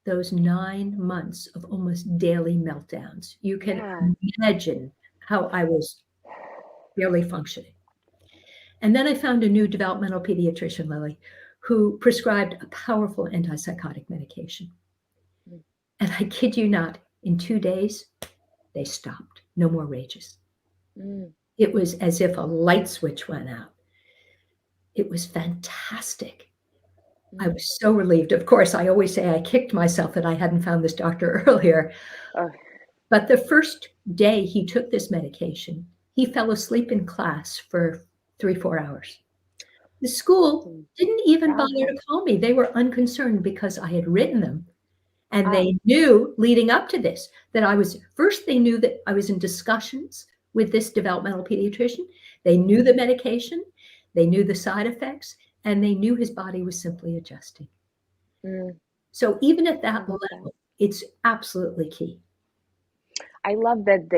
those 9 months of almost daily meltdowns. You can Yeah. imagine how I was barely functioning. And then I found a new developmental pediatrician, Lily, who prescribed a powerful antipsychotic medication. Mm, And I kid you not, in 2 days, they stopped. No more rages. mm, It was as if a light switch went out. It was fantastic. I mm. was so relieved. Of course, I always say I kicked myself that I hadn't found this doctor earlier. Oh, But the first day he took this medication, he fell asleep in class for 3, 4 hours. The school mm, didn't even bother powerful. to call me. They were unconcerned because I had written them. And Ah, they knew leading up to this that I was, first, they knew that I was in discussions with this developmental pediatrician. They knew the medication, they knew the side effects, and they knew his body was simply adjusting. mm, So even at I that love that. level, it's absolutely key. I love that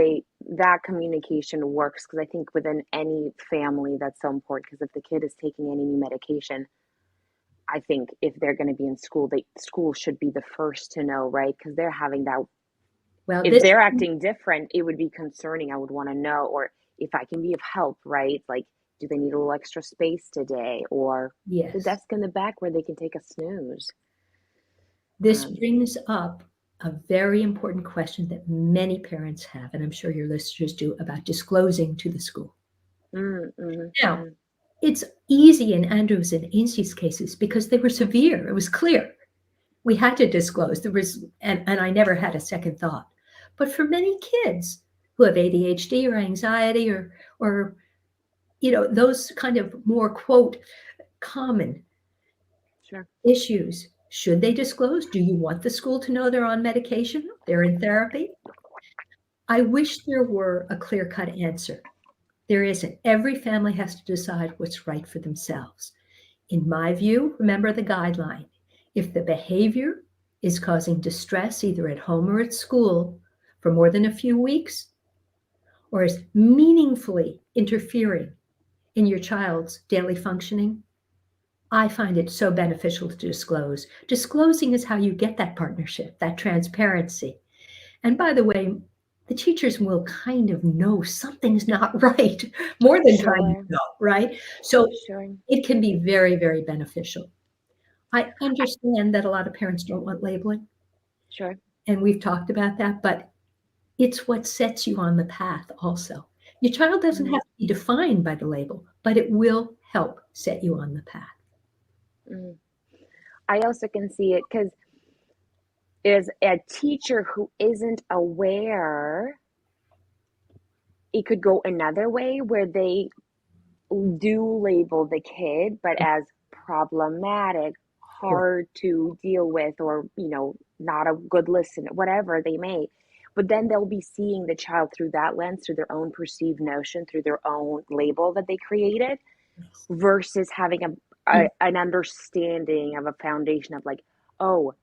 that communication works because I think within any family that's so important because if the kid is taking any new medication, I think if they're going to be in school, school should be the first to know, right? Because they're having that. Well, If this, they're acting different, it would be concerning. I would want to know, or if I can be of help, right? Like, do they need a little extra space today, or the yes, desk in the back where they can take a snooze? this Um, brings up a very important question that many parents have, and I'm sure your listeners do, about disclosing to the school. Now, mm, it's easy in Andrew's and Ainsley's cases because they were severe. It was clear. We had to disclose. There was, and I never had a second thought. But for many kids who have ADHD or anxiety or those kind of more quote common sure. issues, should they disclose? Do you want the school to know they're on medication? They're in therapy? I wish there were a clear-cut answer. There isn't. Every family has to decide what's right for themselves. In my view, remember the guideline. If the behavior is causing distress either at home or at school for more than a few weeks, or is meaningfully interfering in your child's daily functioning, I find it so beneficial to disclose. Disclosing is how you get that partnership, that transparency. And by the way, the teachers will kind of know something's not right more than trying to Sure, know, right? So sure, it can be very, very beneficial. I understand that a lot of parents don't want labeling, sure. and we've talked about that, but it's what sets you on the path also. Your child doesn't Mm, have to be defined by the label, but it will help set you on the path. mm. I also can see it because as a teacher who isn't aware, it could go another way where they do label the kid, but as problematic, Correct. hard to deal with, or, not a good listener, whatever they may. But then they'll be seeing the child through that lens, through their own perceived notion, through their own label that they created, Yes. versus having an understanding of a foundation of like, oh,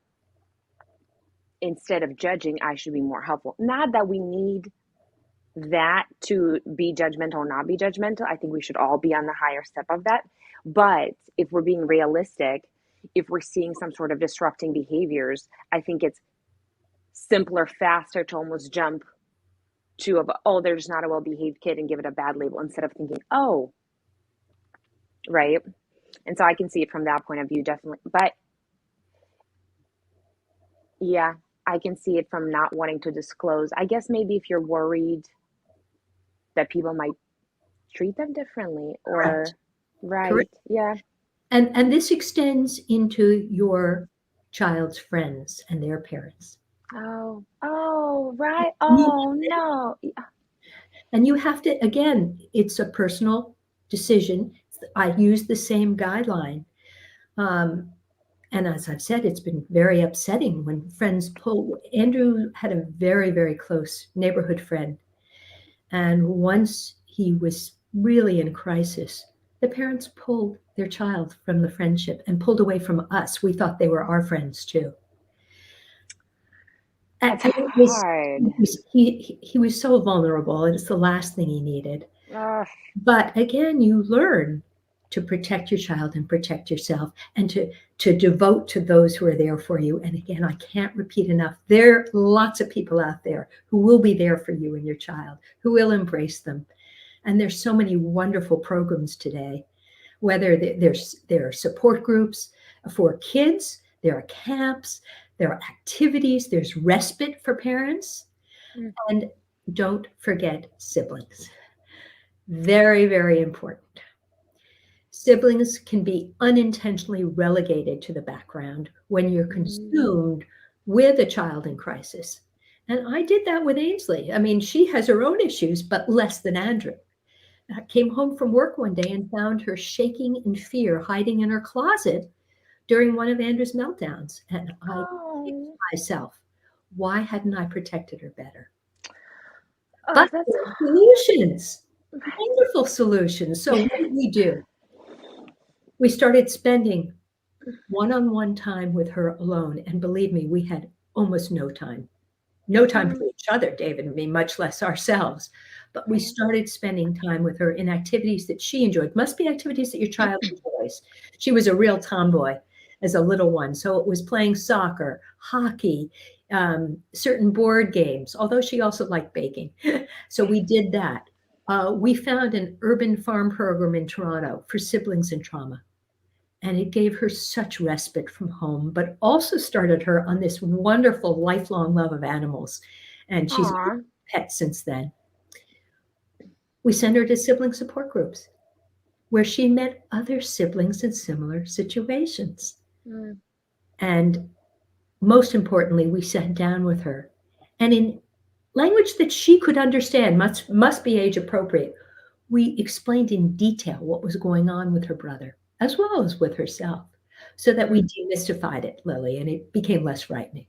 instead of judging, I should be more helpful. Not that we need that to be judgmental or not be judgmental. I think we should all be on the higher step of that. But if we're being realistic, if we're seeing some sort of disrupting behaviors, I think it's simpler, faster to almost jump to oh, there's not a well behaved kid and give it a bad label instead of thinking, oh, right. And so I can see it from that point of view, definitely. But yeah, I can see it from not wanting to disclose. I guess maybe if you're worried that people might treat them differently Correct. or right. Correct. Yeah. And this extends into your child's friends and their parents. Oh, oh, right. You, Oh, no. and you have to, again, it's a personal decision. I use the same guideline. Um, and as I've said, it's been very upsetting when friends pull. Andrew had a very, very close neighborhood friend. And once he was really in crisis, the parents pulled their child from the friendship and pulled away from us. We thought they were our friends too. And That's it was, hard. he was so vulnerable, and it's the last thing he needed. Ugh, But again, you learn. to protect your child and protect yourself, and to devote to those who are there for you. And again, I can't repeat enough, there are lots of people out there who will be there for you and your child, who will embrace them. And there's so many wonderful programs today, whether there are support groups for kids, there are camps, there are activities, there's respite for parents. And don't forget siblings. Very, very important. Siblings can be unintentionally relegated to the background when you're consumed with a child in crisis. And I did that with Ainsley. I mean, she has her own issues, but less than Andrew. I came home from work one day and found her shaking in fear, hiding in her closet during one of Andrew's meltdowns. And I think to myself, why hadn't I protected her better? But That's solutions, wonderful solutions. So what did we do? We started spending one-on-one time with her alone. And believe me, we had almost no time. No time for each other, David and me, much less ourselves. But we started spending time with her in activities that she enjoyed. Must be activities that your child enjoys. She was a real tomboy as a little one. So it was playing soccer, hockey, certain board games, although she also liked baking. So we did that. We found an urban farm program in Toronto for siblings in trauma. And it gave her such respite from home, but also started her on this wonderful lifelong love of animals. And she's a pet since then. We sent her to sibling support groups where she met other siblings in similar situations. And most importantly, we sat down with her, and in language that she could understand, must be age appropriate, we explained in detail what was going on with her brother, as well as with herself, so that we demystified it, Lily, and it became less frightening.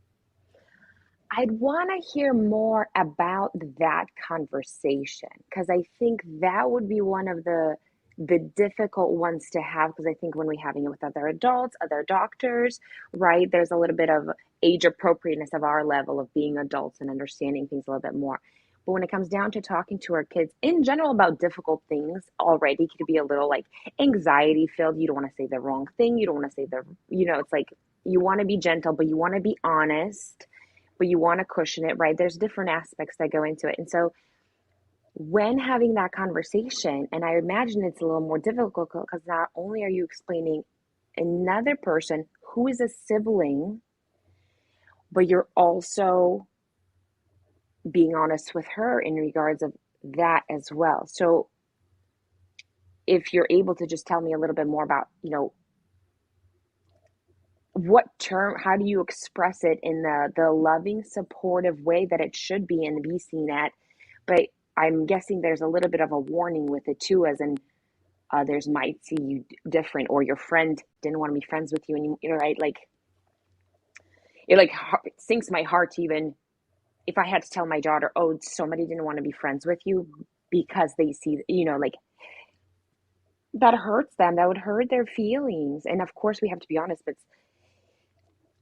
I'd want to hear more about that conversation, because I think that would be one of the difficult ones to have, because I think when we're having it with other adults, other doctors, right, there's a little bit of age appropriateness of our level of being adults and understanding things a little bit more. But when it comes down to talking to our kids in general about difficult things, already could be a little like anxiety filled. You don't want to say the wrong thing. You don't want to say it's like you want to be gentle, but you want to be honest, but you want to cushion it, right? There's different aspects that go into it. And so when having that conversation, and I imagine it's a little more difficult because not only are you explaining another person who is a sibling, but you're also being honest with her in regards of that as well. So if you're able to just tell me a little bit more about, what term, how do you express it in the loving, supportive way that it should be and be seen at, but I'm guessing there's a little bit of a warning with it too, as in others might see you different, or your friend didn't want to be friends with you, and you're right, like it sinks my heart to even if I had to tell my daughter, oh, somebody didn't want to be friends with you because they see, like that hurts them. That would hurt their feelings. And of course, we have to be honest, but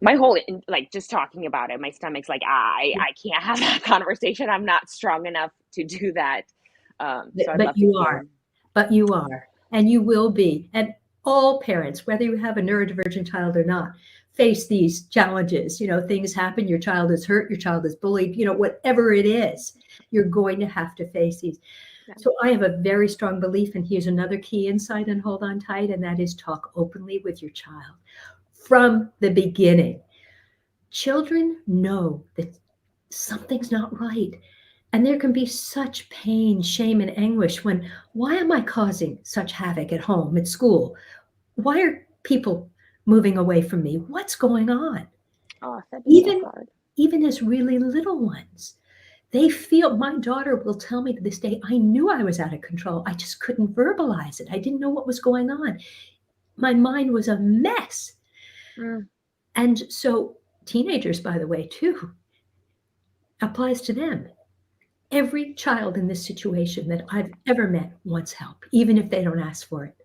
my whole, like, just talking about it, my stomach's like, I can't have that conversation. I'm not strong enough to do that. So I'd love to hear. But you are, and you will be. And all parents, whether you have a neurodivergent child or not, face these challenges. Things happen, your child is hurt, your child is bullied, whatever it is, you're going to have to face these. Yeah. So I have a very strong belief, and here's another key insight, and hold on tight, and that is talk openly with your child from the beginning. Children know that something's not right. And there can be such pain, shame, and anguish when, why am I causing such havoc at home, at school? Why are people moving away from me? What's going on? Oh, that'd be so hard. Even as really little ones, they feel, my daughter will tell me to this day, I knew I was out of control. I just couldn't verbalize it. I didn't know what was going on. My mind was a mess. And so teenagers, by the way, too, applies to them. Every child in this situation that I've ever met wants help, even if they don't ask for it.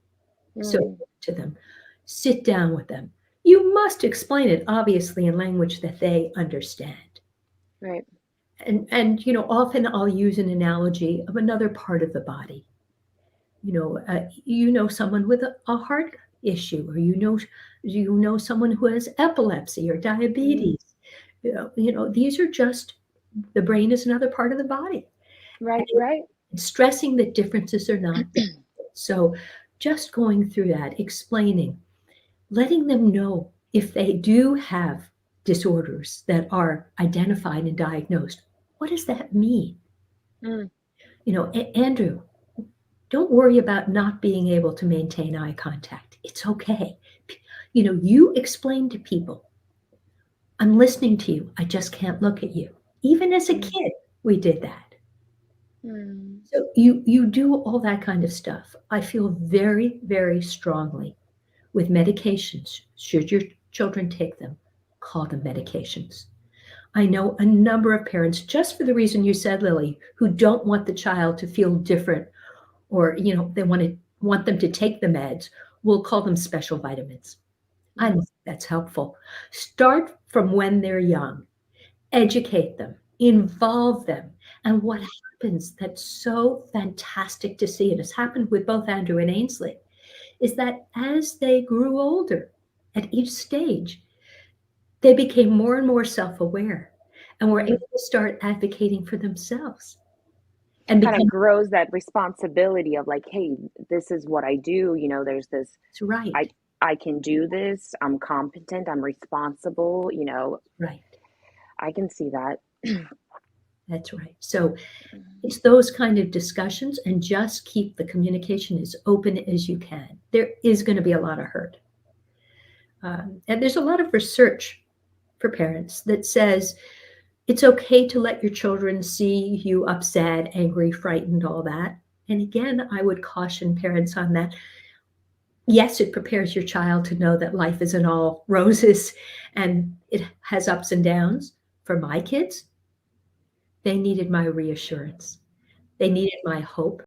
So to them, sit down with them. You must explain it, obviously, in language that they understand. Right. And often I'll use an analogy of another part of the body. you know someone with a heart issue, or someone who has epilepsy or Mm. diabetes. These are just the brain is another part of the body. Right, right. And stressing that differences are not bad. So just going through that, explaining, letting them know if they do have disorders that are identified and diagnosed. What does that mean? Mm. Andrew, don't worry about not being able to maintain eye contact. It's okay. You explain to people, I'm listening to you. I just can't look at you. Even as a Mm. kid, we did that. Mm. So you do all that kind of stuff. I feel very, very strongly with medications. Should your children take them, call them medications. I know a number of parents, just for the reason you said, Lily, who don't want the child to feel different, or they want them to take the meds, will call them special vitamins. I don't Mm. think that's helpful. Start from when they're young, educate them, involve them. And what Mm. happens that's so fantastic to see, and it's happened with both Andrew and Ainsley, is that as they grew older at each stage, they became more and more self aware and were able Mm. to start advocating for themselves and Kind of become grows that responsibility of like, hey, this is what I do. There's this, right, I I can do this. I'm competent. I'm responsible. right. I can see that. That's right. So Mm. it's those kind of discussions, and just keep the communication as open as you can. There is going to be a lot of hurt. And there's a lot of research for parents that says it's okay to let your children see you upset, angry, frightened, all that. And again, I would caution parents on that. Yes, it prepares your child to know that life isn't all roses and it has ups and downs. For my kids, they needed my reassurance. They needed my hope.